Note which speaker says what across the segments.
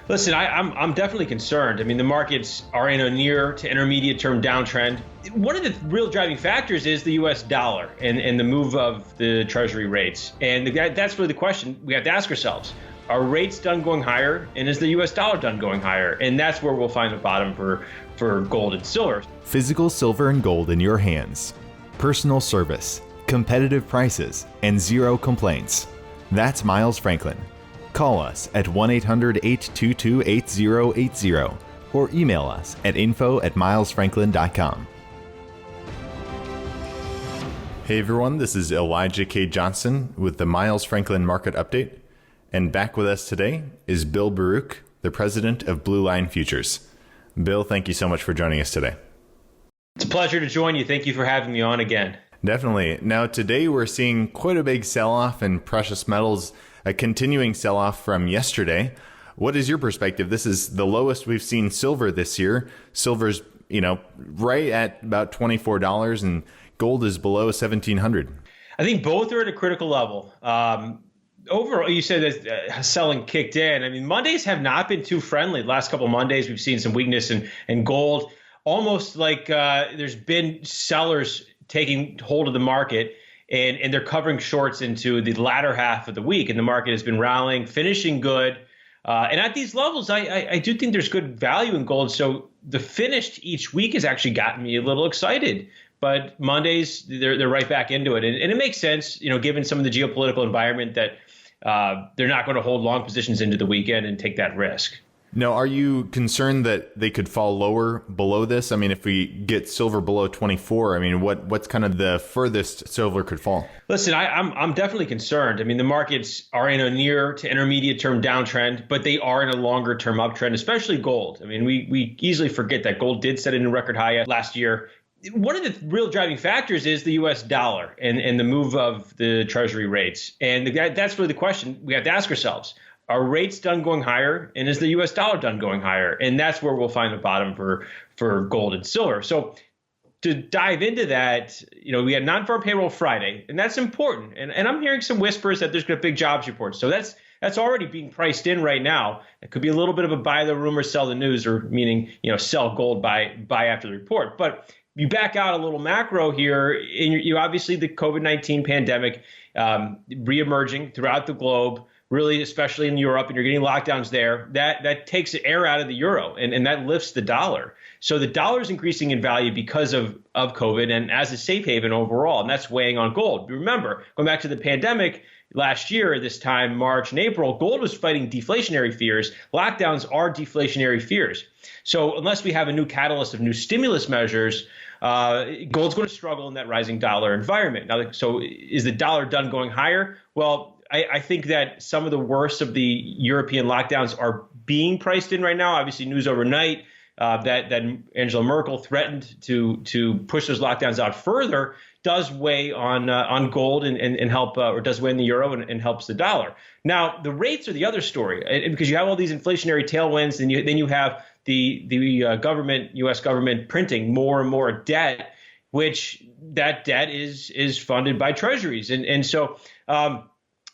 Speaker 1: Listen, I'm definitely concerned. I mean, the markets are in a near to intermediate term downtrend. One of the real driving factors is the U.S. dollar and the move of the Treasury rates. And that's really the question we have to ask ourselves. Are rates done going higher? And is the U.S. dollar done going higher? And that's where we'll find the bottom for gold and silver.
Speaker 2: Physical silver and gold in your hands. Personal service, competitive prices, and zero complaints. That's Miles Franklin. Call us at 1-800-822-8080 or email us at info@milesfranklin.com. Hey everyone, this is Elijah K. Johnson with the Miles Franklin Market Update. And back with us today is Bill Baruch, the president of Blue Line Futures. Bill, thank you so much for joining us today.
Speaker 1: It's a pleasure to join you. Thank you for having me on again.
Speaker 2: Definitely. Now today we're seeing quite a big sell-off in precious metals, a continuing sell-off from yesterday. What is your perspective? This is the lowest we've seen silver this year. Silver's, right at about $24 and gold is below $1,700.
Speaker 1: I think both are at a critical level. Overall, you said that selling kicked in. I mean, Mondays have not been too friendly. The last couple of Mondays, we've seen some weakness in gold, almost like there's been sellers taking hold of the market. And they're covering shorts into the latter half of the week. And the market has been rallying, finishing good. And at these levels, I do think there's good value in gold. So the finished each week has actually gotten me a little excited. But Mondays, they're right back into it. And it makes sense, given some of the geopolitical environment that they're not going to hold long positions into the weekend and take that risk.
Speaker 2: Now, are you concerned that they could fall lower below this? I mean, if we get silver below 24, I mean, what's kind of the furthest silver could fall?
Speaker 1: Listen, I'm definitely concerned. I mean, the markets are in a near to intermediate term downtrend, but they are in a longer term uptrend, especially gold. I mean, we easily forget that gold did set a new record high last year. One of the real driving factors is the U.S. dollar and the move of the Treasury rates. And that's really the question we have to ask ourselves. Are rates done going higher? And is the U.S. dollar done going higher? And that's where we'll find the bottom for gold and silver. So to dive into that, we had non-farm payroll Friday, and that's important. And I'm hearing some whispers that there's going to be big jobs reports. So that's already being priced in right now. It could be a little bit of a buy the rumor, sell the news, or meaning, sell gold, buy after the report. But you back out a little macro here, and you obviously the COVID-19 pandemic reemerging throughout the globe, really, especially in Europe, and you're getting lockdowns there, that takes the air out of the euro and that lifts the dollar. So the dollar is increasing in value because of COVID and as a safe haven overall, and that's weighing on gold. Remember, going back to the pandemic last year, this time, March and April, gold was fighting deflationary fears. Lockdowns are deflationary fears. So unless we have a new catalyst of new stimulus measures, gold's going to struggle in that rising dollar environment. Now, so is the dollar done going higher? Well, I think that some of the worst of the European lockdowns are being priced in right now. Obviously, news overnight that Angela Merkel threatened to push those lockdowns out further does weigh on gold and help, or does weigh in the euro and helps the dollar. Now, the rates are the other story, and because you have all these inflationary tailwinds, and then you have the government, U.S. government printing more and more debt, which that debt is funded by treasuries, and so.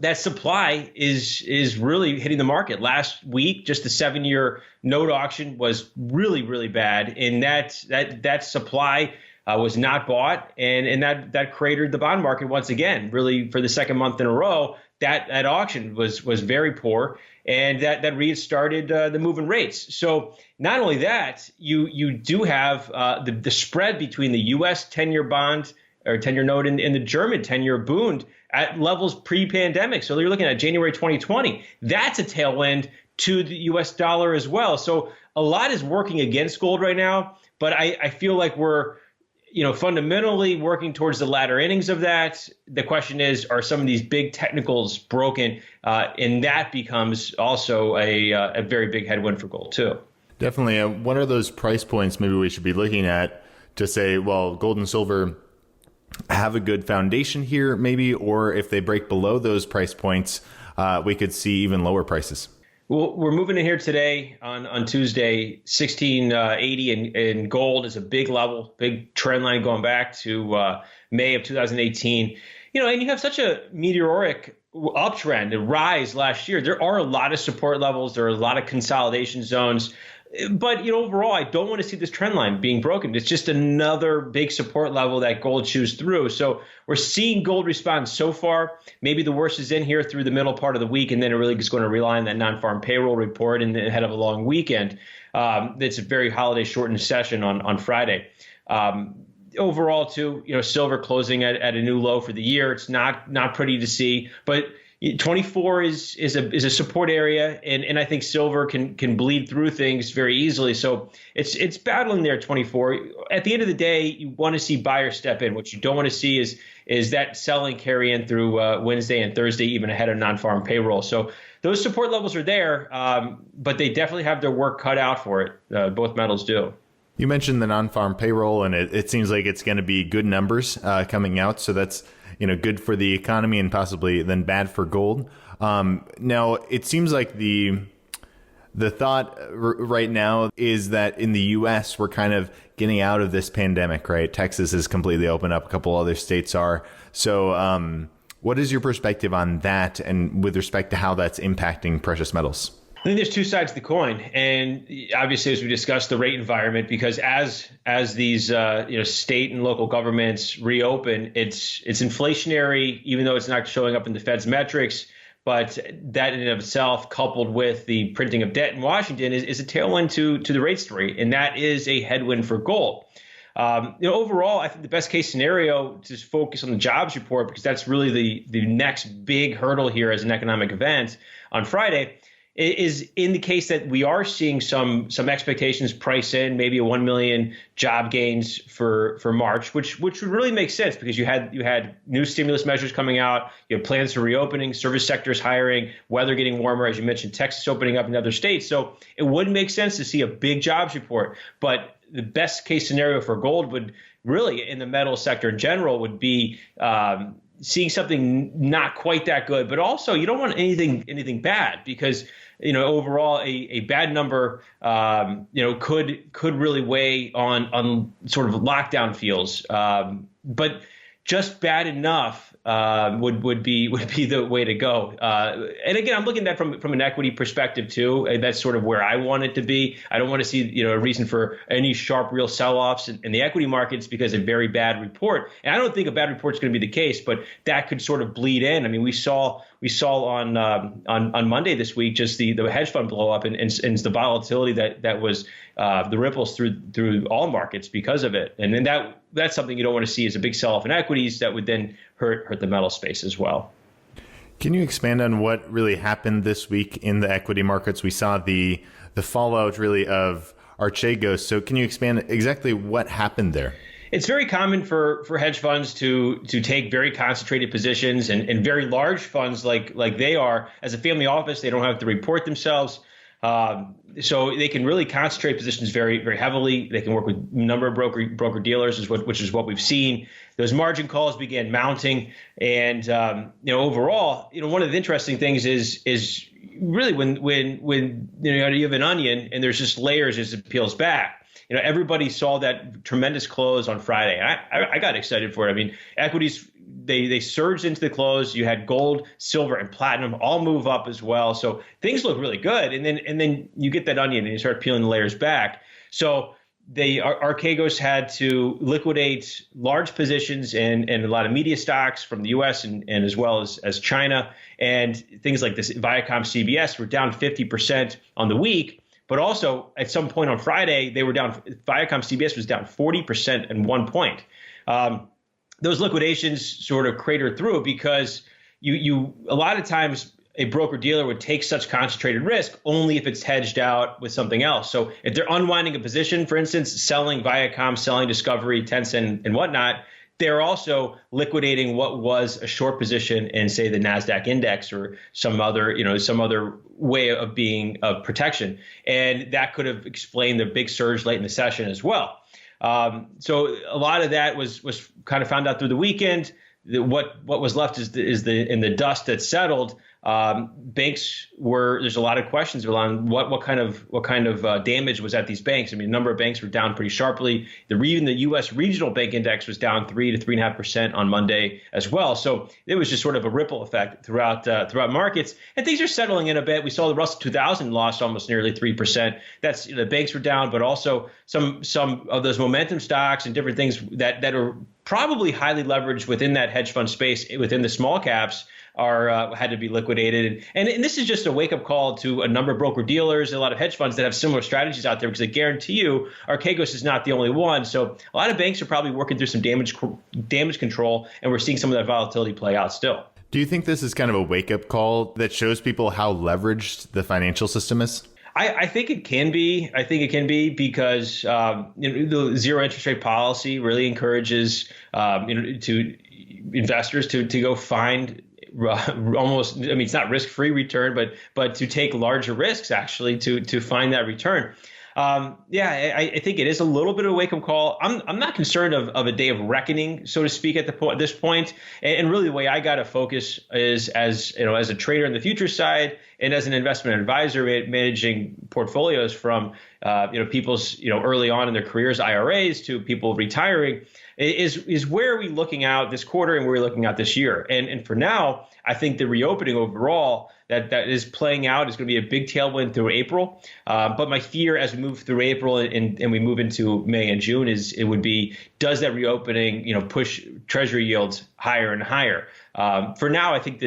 Speaker 1: That supply is really hitting the market. Last week, just the 7-year note auction was really, really bad. And that supply was not bought. And that cratered the bond market once again, really for the second month in a row. That auction was very poor. And that restarted the move in rates. So not only that, you do have the spread between the U.S. 10-year bond or 10-year note and the German 10-year Bund at levels pre-pandemic. So you're looking at January 2020. That's a tailwind to the U.S. dollar as well. So a lot is working against gold right now, but I feel like we're fundamentally working towards the latter innings of that. The question is, are some of these big technicals broken? And that becomes also a very big headwind for gold too.
Speaker 2: Definitely. What are those price points maybe we should be looking at to say, well, gold and silver have a good foundation here maybe, or if they break below those price points, we could see even lower prices?
Speaker 1: Well, we're moving in here today on Tuesday. 1680 in gold is a big level, big trend line going back to May of 2018. And you have such a meteoric uptrend, the rise last year, there are a lot of support levels. There are a lot of consolidation zones. But, overall, I don't want to see this trend line being broken. It's just another big support level that gold chews through. So we're seeing gold respond so far. Maybe the worst is in here through the middle part of the week, and then it really is going to rely on that non-farm payroll report and ahead of a long weekend. It's a very holiday shortened session on Friday. Overall, too, silver closing at a new low for the year. It's not pretty to see, but 24 is a support area, and I think silver can bleed through things very easily. So it's battling there at 24. At the end of the day, you want to see buyers step in. What you don't want to see is that selling carry in through Wednesday and Thursday, even ahead of non-farm payroll. So those support levels are there, but they definitely have their work cut out for it. Both metals do.
Speaker 2: You mentioned the non-farm payroll, and it seems like it's going to be good numbers coming out. So that's good for the economy and possibly then bad for gold. Now, it seems like the thought right now is that in the U.S. we're kind of getting out of this pandemic, right? Texas is completely open up. A couple other states are. So what is your perspective on that and with respect to how that's impacting precious metals?
Speaker 1: I think there's two sides to the coin, and obviously, as we discussed, the rate environment, because as these state and local governments reopen, it's inflationary, even though it's not showing up in the Fed's metrics. But that in and of itself, coupled with the printing of debt in Washington, is a tailwind to the rate story, and that is a headwind for gold. Overall, I think the best case scenario to focus on the jobs report, because that's really the next big hurdle here as an economic event on Friday, is in the case that we are seeing some expectations price in maybe a 1 million job gains for March, which would really make sense because you had new stimulus measures coming out, you have plans for reopening, service sectors hiring, weather getting warmer, as you mentioned, Texas opening up in other states. So it would make sense to see a big jobs report. But the best case scenario for gold would really, in the metal sector in general, would be seeing something not quite that good, but also you don't want anything bad because overall a bad number could really weigh on sort of lockdown feels, but just bad enough would be the way to go. And again, I'm looking at that from an equity perspective too. And that's sort of where I want it to be. I don't want to see a reason for any sharp real sell-offs in the equity markets because of a very bad report. And I don't think a bad report is going to be the case, but that could sort of bleed in. I mean, we saw on Monday this week just the hedge fund blow up and the volatility that was the ripples through all markets because of it. And then that's something you don't want to see as a big sell-off in equities that would then hurt the metal space as well.
Speaker 2: Can you expand on what really happened this week in the equity markets? We saw the fallout really of Archegos. So can you expand exactly what happened there?
Speaker 1: It's very common for hedge funds to take very concentrated positions and very large funds like they are. As a family office, they don't have to report themselves. So they can really concentrate positions very, very heavily. They can work with a number of broker dealers, which is what we've seen. Those margin calls began mounting, and overall, one of the interesting things is really when you have an onion and there's just layers as it peels back. Everybody saw that tremendous close on Friday. I got excited for it. I mean, equities, they surged into the close. You had gold, silver, and platinum all move up as well. So things look really good. And then you get that onion and you start peeling the layers back. So Archegos had to liquidate large positions in a lot of media stocks from the U.S. and as well as China. And things like this Viacom CBS were down 50% on the week. But also, at some point on Friday, they were down. Viacom CBS was down 40% at one point. Those liquidations sort of cratered through because you a lot of times a broker dealer would take such concentrated risk only if it's hedged out with something else. So if they're unwinding a position, for instance, selling Viacom, selling Discovery, Tencent, and whatnot, they're also liquidating what was a short position in, say, the NASDAQ index or some other way of being of protection. And that could have explained the big surge late in the session as well. So a lot of that was kind of found out through the weekend. What was left is in the dust that settled. there's a lot of questions around what kind of damage was at these banks. I mean, a number of banks were down pretty sharply. Even the U.S. regional bank index was down 3 to 3.5% on Monday as well. So it was just sort of a ripple effect throughout markets, and things are settling in a bit. We saw the Russell 2000 lost almost nearly 3%. That's the banks were down, but also some of those momentum stocks and different things that are probably highly leveraged within that hedge fund space within the small caps had to be liquidated. And this is just a wake-up call to a number of broker-dealers and a lot of hedge funds that have similar strategies out there, because I guarantee you Archegos is not the only one. So a lot of banks are probably working through some damage control, and we're seeing some of that volatility play out still.
Speaker 2: Do you think this is kind of a wake-up call that shows people how leveraged the financial system is?
Speaker 1: I think it can be. I think it can be because the zero interest rate policy really encourages to investors to go find almost, I mean, it's not risk-free return, but to take larger risks actually to find that return. I think it is a little bit of a wake-up call. I'm not concerned of a day of reckoning, so to speak, at this point. And really, the way I got to focus is as a trader in the future side and as an investment advisor managing portfolios from people's early on in their careers IRAs to people retiring. Is where are we looking out this quarter and where are we looking out this year? And for now, I think the reopening overall that is playing out is going to be a big tailwind through April. But my fear as we move through April and we move into May and June does that reopening push Treasury yields higher and higher? For now, I think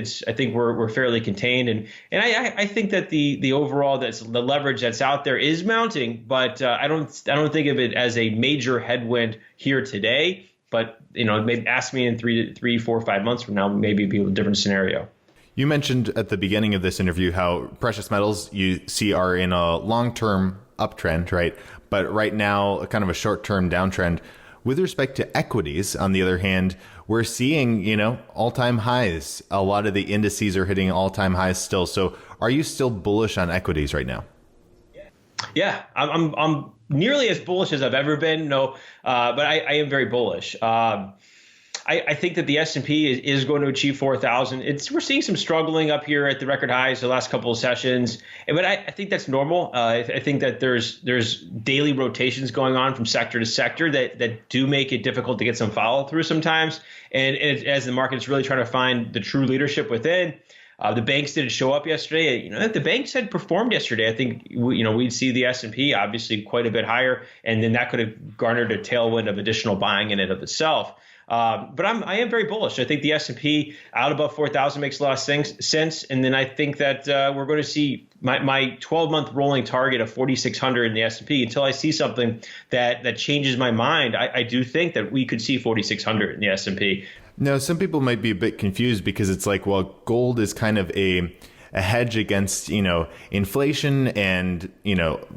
Speaker 1: we're fairly contained, and I think that the overall the leverage that's out there is mounting, but I don't think of it as a major headwind here today. But maybe ask me in 3, 4, 5 months from now, maybe it'd be a different scenario.
Speaker 2: You mentioned at the beginning of this interview how precious metals you see are in a long-term uptrend, right? But right now, kind of a short-term downtrend. With respect to equities, on the other hand, we're seeing, all-time highs. A lot of the indices are hitting all-time highs still. So are you still bullish on equities right now?
Speaker 1: Yeah, I'm nearly as bullish as I've ever been. No, but I am very bullish. I think that the S&P is going to achieve 4,000. We're seeing some struggling up here at the record highs the last couple of sessions, but I think that's normal. I think that there's daily rotations going on from sector to sector that do make it difficult to get some follow through sometimes. And as the market is really trying to find the true leadership within. The banks didn't show up yesterday. The banks had performed yesterday. I think we'd see the S&P obviously quite a bit higher, and then that could have garnered a tailwind of additional buying in and of itself. But I am very bullish. I think the S&P out above 4,000 makes a lot of sense. And then I think that we're going to see my 12-month rolling target of 4,600 in the S&P. Until I see something that changes my mind, I do think that we could see 4,600 in the S&P.
Speaker 2: Now, some people might be a bit confused because it's like, well, gold is kind of a hedge against, inflation and,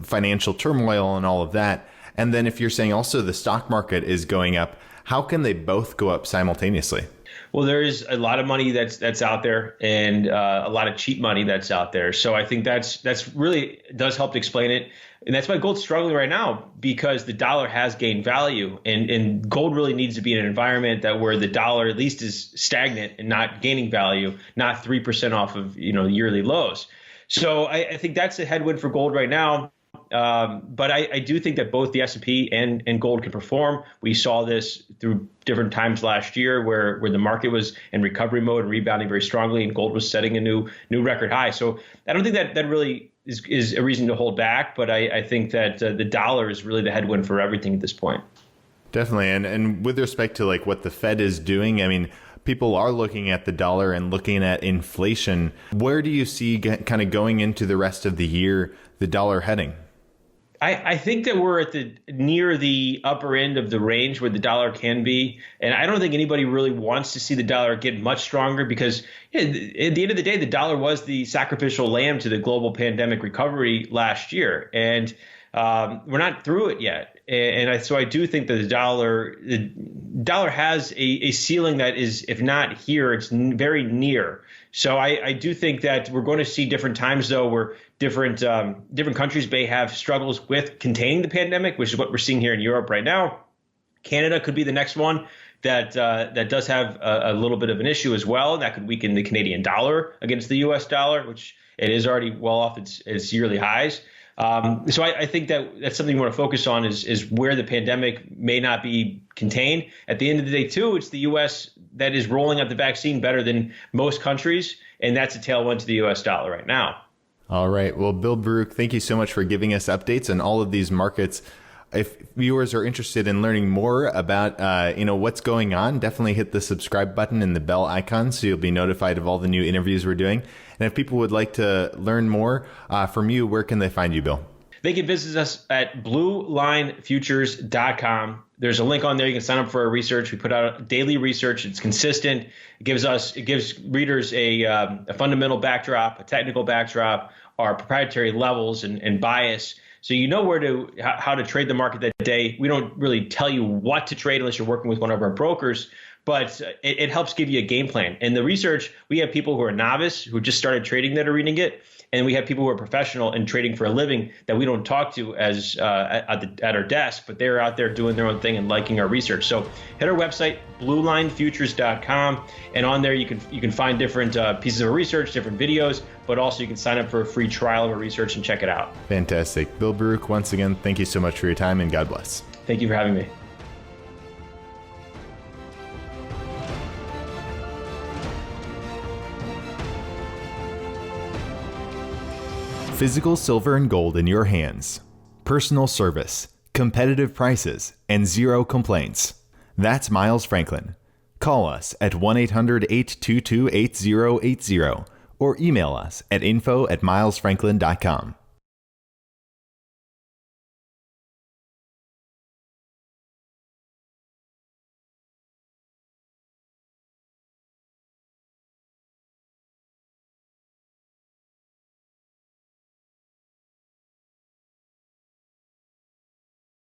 Speaker 2: financial turmoil and all of that. And then if you're saying also the stock market is going up, how can they both go up simultaneously?
Speaker 1: Well, there is a lot of money that's out there and a lot of cheap money that's out there. So I think that's really does help to explain it. And that's why gold's struggling right now, because the dollar has gained value, and gold really needs to be in an environment where the dollar at least is stagnant and not gaining value, not 3% off of yearly lows. So I think that's a headwind for gold right now. But I do think that both the S&P and gold can perform. We saw this through different times last year where the market was in recovery mode and rebounding very strongly, and gold was setting a new record high. So I don't think that really is a reason to hold back. But I think that the dollar is really the headwind for everything at this point.
Speaker 2: Definitely. And with respect to like what the Fed is doing, I mean, people are looking at the dollar and looking at inflation. Where do you see kind of going into the rest of the year, the dollar heading?
Speaker 1: I think that we're at near the upper end of the range where the dollar can be. And I don't think anybody really wants to see the dollar get much stronger, because at the end of the day, the dollar was the sacrificial lamb to the global pandemic recovery last year. And we're not through it yet. So I do think that the dollar has a ceiling that is, if not here, it's very near. So I do think that we're going to see different times, though, where different countries may have struggles with containing the pandemic, which is what we're seeing here in Europe right now. Canada could be the next one that does have a little bit of an issue as well. That could weaken the Canadian dollar against the U.S. dollar, which it is already well off its yearly highs. So I think that's something we want to focus on is where the pandemic may not be contained. At the end of the day, too, it's the U.S. that is rolling out the vaccine better than most countries, and that's a tailwind to the U.S. dollar right now.
Speaker 2: All right. Well, Bill Baruch, thank you so much for giving us updates on all of these markets. If viewers are interested in learning more about, what's going on, definitely hit the subscribe button and the bell icon so you'll be notified of all the new interviews we're doing. And if people would like to learn more from you, where can they find you, Bill?
Speaker 1: They can visit us at bluelinefutures.com. There's a link on there. You can sign up for our research. We put out daily research. It's consistent. It gives readers a fundamental backdrop, a technical backdrop, our proprietary levels and bias. So you know how to trade the market that day. We don't really tell you what to trade unless you're working with one of our brokers, but it helps give you a game plan. And the research, we have people who are novice, who just started trading that are reading it. And we have people who are professional and trading for a living that we don't talk to as at our desk, but they're out there doing their own thing and liking our research. So hit our website, bluelinefutures.com, and on there you can find different pieces of research, different videos, but also you can sign up for a free trial of our research and check it out.
Speaker 2: Fantastic. Bill Baruch, once again, thank you so much for your time and God bless.
Speaker 1: Thank you for having me.
Speaker 2: Physical silver and gold in your hands. Personal service, competitive prices, and zero complaints. That's Miles Franklin. Call us at 1-800-822-8080 or email us at info@milesfranklin.com.